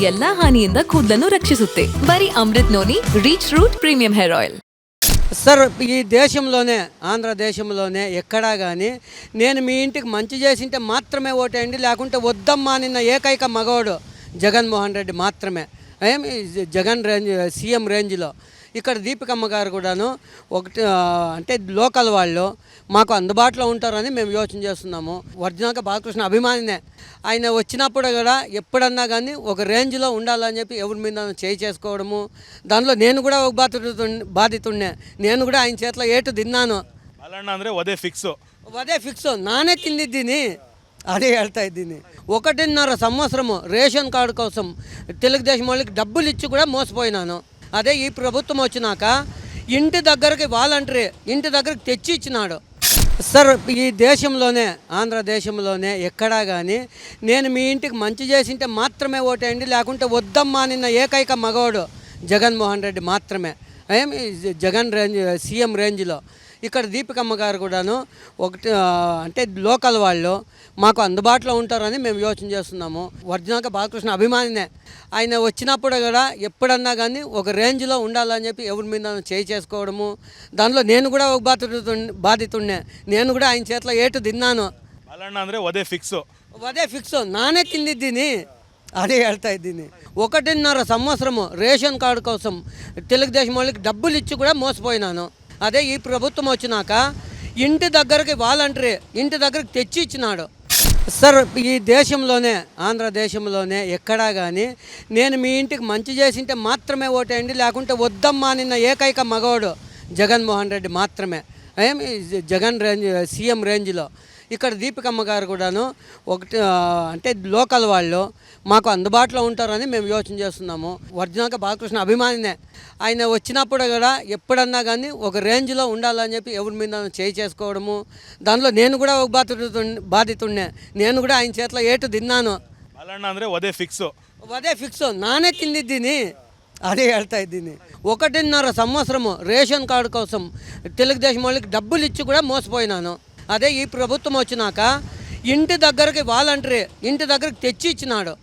ಎಲ್ಲಾ ಹಾನಿಯಿಂದ ಕೂದಲನ್ನು ರಕ್ಷಿಸುತ್ತೆ. ಬರೀ Amrit noni reach root premium hair oil. Sir ఈ దేశంలోనే ఆంధ్రదేశంలోనే ఎక్కడా కానీ నేను మీ ఇంటికి మంచి చేసింటే మాత్రమే ఓటేయండి, లేకుంటే వద్దమ్మా నిన్న ఏకైక మగవాడు జగన్మోహన్ రెడ్డి మాత్రమే. ఏమి జగన్ రేంజ్ సీఎం రేంజ్లో ఇక్కడ దీపికమ్మ గారు కూడాను ఒకటి అంటే లోకల్ వాళ్ళు మాకు అందుబాటులో ఉంటారని మేము యోచన చేస్తున్నాము. ఒరిజినల్గా బాలకృష్ణ అభిమానినే. ఆయన వచ్చినప్పుడు కూడా ఎప్పుడన్నా కానీ ఒక రేంజ్లో ఉండాలని చెప్పి ఎవరి మీద చేయి చేసుకోవడము, దానిలో నేను కూడా ఒక బాధితుండే. నేను కూడా ఆయన చేతిలో ఏటు తిన్నాను. ಅಂದರೆ ಒದೇ ಫಿಕ್ಸು ನಾನೇ ತಿಂದಿದ್ದೀನಿ. అదే ಹೇಳ್ತಾ ఇದ್ದೀನಿ. 1.5 సంవత్సరము రేషన్ కార్డు కోసం తెలుగుదేశం వాళ్ళకి డబ్బులు ఇచ్చి కూడా మోసపోయినాను. అదే ఈ ప్రభుత్వం వచ్చినాక ఇంటి దగ్గరికి వాలంటరీ ఇంటి దగ్గరికి తెచ్చి ఇచ్చినాడు. సార్ ఈ దేశంలోనే ఆంధ్రదేశంలోనే ఎక్కడా కానీ నేను మీ ఇంటికి మంచి చేసింటే మాత్రమే ఓటేయండి, లేకుంటే వద్దమ్మా నిన్న ఏకైక మగవాడు జగన్మోహన్ రెడ్డి మాత్రమే. ఏమి జగన్ రేంజ్ సీఎం రేంజ్లో ఇక్కడ దీపికమ్మ గారు కూడాను ఒకటి అంటే లోకల్ వాళ్ళు మాకు అందుబాటులో ఉంటారని మేము యోచన చేస్తున్నాము. ఒరిజినల్గా బాలకృష్ణ అభిమానినే. ఆయన వచ్చినప్పుడు కూడా ఎప్పుడన్నా కానీ ఒక రేంజ్లో ఉండాలని చెప్పి ఎవరి మీద చేయి చేసుకోవడము, దానిలో నేను కూడా ఒక బాధితుండే. నేను కూడా ఆయన చేతిలో ఏటు తిన్నాను. ಅಂದರೆ ಒದೇ ಫಿಕ್ಸು ನಾನೇ ತಿಂದಿದ್ದೀನಿ. అదే ಹೇಳ್ತಾ ఇದ್ದೀನಿ. 1.5 సంవత్సరము రేషన్ కార్డు కోసం తెలుగుదేశం వాళ్ళకి డబ్బులు ఇచ్చి కూడా మోసపోయినాను. అదే ఈ ప్రభుత్వం వచ్చినాక ఇంటి దగ్గరికి వాలంటరీ ఇంటి దగ్గరికి తెచ్చి ఇచ్చినాడు. సార్ ఈ దేశంలోనే ఆంధ్రదేశంలోనే ఎక్కడా కానీ నేను మీ ఇంటికి మంచి చేసింటే మాత్రమే ఓటేయండి, లేకుంటే వద్దమ్మా నిన్న ఏకైక మగవాడు జగన్మోహన్ రెడ్డి మాత్రమే. ఏమి జగన్ రేంజ్ సీఎం రేంజ్లో ఇక్కడ దీపికమ్మ గారు కూడాను ఒకటి అంటే లోకల్ వాళ్ళు మాకు అందుబాటులో ఉంటారని మేము యోచన చేస్తున్నాము. ఒరిజినల్గా బాలకృష్ణ అభిమానినే. ఆయన వచ్చినప్పుడు కూడా ఎప్పుడన్నా కానీ ఒక రేంజ్లో ఉండాలని చెప్పి ఎవరి మీద చేయి చేసుకోవడము, దానిలో నేను కూడా ఒక బాధితుండే. నేను కూడా ఆయన చేతిలో ఏటు తిన్నాను. ಅಂದರೆ ಒದೇ ಫಿಕ್ಸು ನಾನೇ ತಿಂದಿದ್ದೀನಿ. అదే ಹೇಳ್ತಾ ఇದ್ದೀನಿ. 1.5 సంవత్సరము రేషన్ కార్డు కోసం తెలుగుదేశం వాళ్ళకి డబ్బులు ఇచ్చి కూడా మోసపోయినాను. అదే ఈ ప్రభుత్వం వచ్చినాక ఇంటి దగ్గరికి ವಾಲಂಟರಿ ఇంటి దగ్గరికి తెచ్చి ఇచ్చినాడు.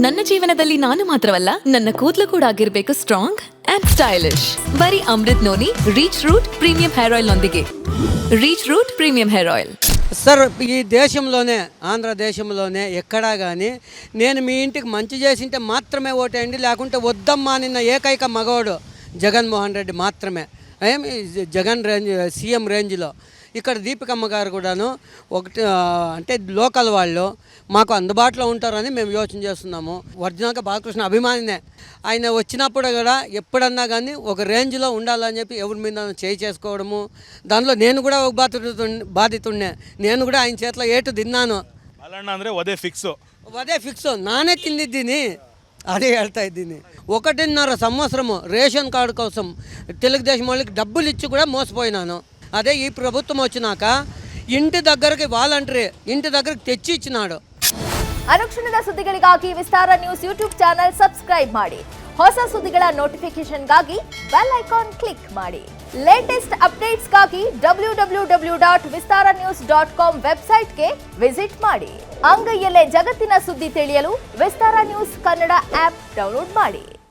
ನನ್ನ ಜೀವನದಲ್ಲಿ ನಾನು ಮಾತ್ರವಲ್ಲ, ನನ್ನ ಕೂದಲು ಕೂಡ ಆಗಿರಬೇಕು ಸ್ಟ್ರಾಂಗ್ ಅಂಡ್ ಸ್ಟೈಲಿಶ್. ಬರೀ Amrit noni reach root premium hair oil నೊಂದಿಗೆ. Reach root premium hair oil. Sir ఈ దేశంలోనే ఆంధ్రదేశంలోనే ఎక్కడా కానీ నేను మీ ఇంటికి మంచి చేసింటే మాత్రమే ఓటేయండి, లేకుంటే వద్దమ్మా నిన్న ఏకైక మగవాడు జగన్మోహన్ రెడ్డి మాత్రమే. ఏమి జగన్ రేంజ్ సీఎం రేంజ్లో ఇక్కడ దీపికమ్మ గారు కూడాను ఒకటి అంటే లోకల్ వాళ్ళు మాకు అందుబాటులో ఉంటారని మేము యోచన చేస్తున్నాము. ఒరిజినల్గా బాలకృష్ణ అభిమానినే. ఆయన వచ్చినప్పుడు కూడా ఎప్పుడన్నా కానీ ఒక రేంజ్లో ఉండాలని చెప్పి ఎవరి మీద చేయి చేసుకోవడము, దానిలో నేను కూడా ఒక బాధితుండే. నేను కూడా ఆయన చేతిలో ఏటు తిన్నాను. ಅಂದರೆ ಒದೇ ಫಿಕ್ಸು ನಾನೇ ತಿಂದಿದ್ದೀನಿ. అదే ಹೇಳ್ತಾ ఇದ್ದೀನಿ. 1.5 సంవత్సరము రేషన్ కార్డు కోసం తెలుగుదేశం వాళ్ళకి డబ్బులు ఇచ్చి కూడా మోసపోయినాను. అదే ఈ ప్రభుత్వం వచ్చినాక ఇంటి దగ్గరికి వాలంటరీ ఇంటి దగ్గరికి తెచ్చి ಇచ్చిನಾಡು. ಅನುಕ್ಷಣದ ಸುದ್ದಿಗಳಿಗಾಗಿ ವಿಸ್ತಾರ ನ್ಯೂಸ್ ಯೂಟ್ಯೂಬ್ ಚಾನೆಲ್ ಸಬ್ಸ್ಕ್ರೈಬ್ ಮಾಡಿ. ಹೊಸ ಸುದ್ದಿಗಳ ನೋಟಿಫಿಕೇಶನ್ಗಾಗಿ ಬೆಲ್ ಐಕಾನ್ ಕ್ಲಿಕ್ ಮಾಡಿ. ಲೇಟೆಸ್ಟ್ ಅಪ್ಡೇಟ್ಸ್ಗಾಗಿ www.vistaranews.com ವೆಬ್ಸೈಟ್ಗೆ ವಿಸಿಟ್ ಮಾಡಿ. ಅಂಗೈಯಲ್ಲೇ ಜಗತ್ತಿನ ಸುದ್ದಿ ತಿಳಿಯಲು ವಿಸ್ತಾರ ನ್ಯೂಸ್ ಕನ್ನಡ ಆಪ್ ಡೌನ್ಲೋಡ್ ಮಾಡಿ.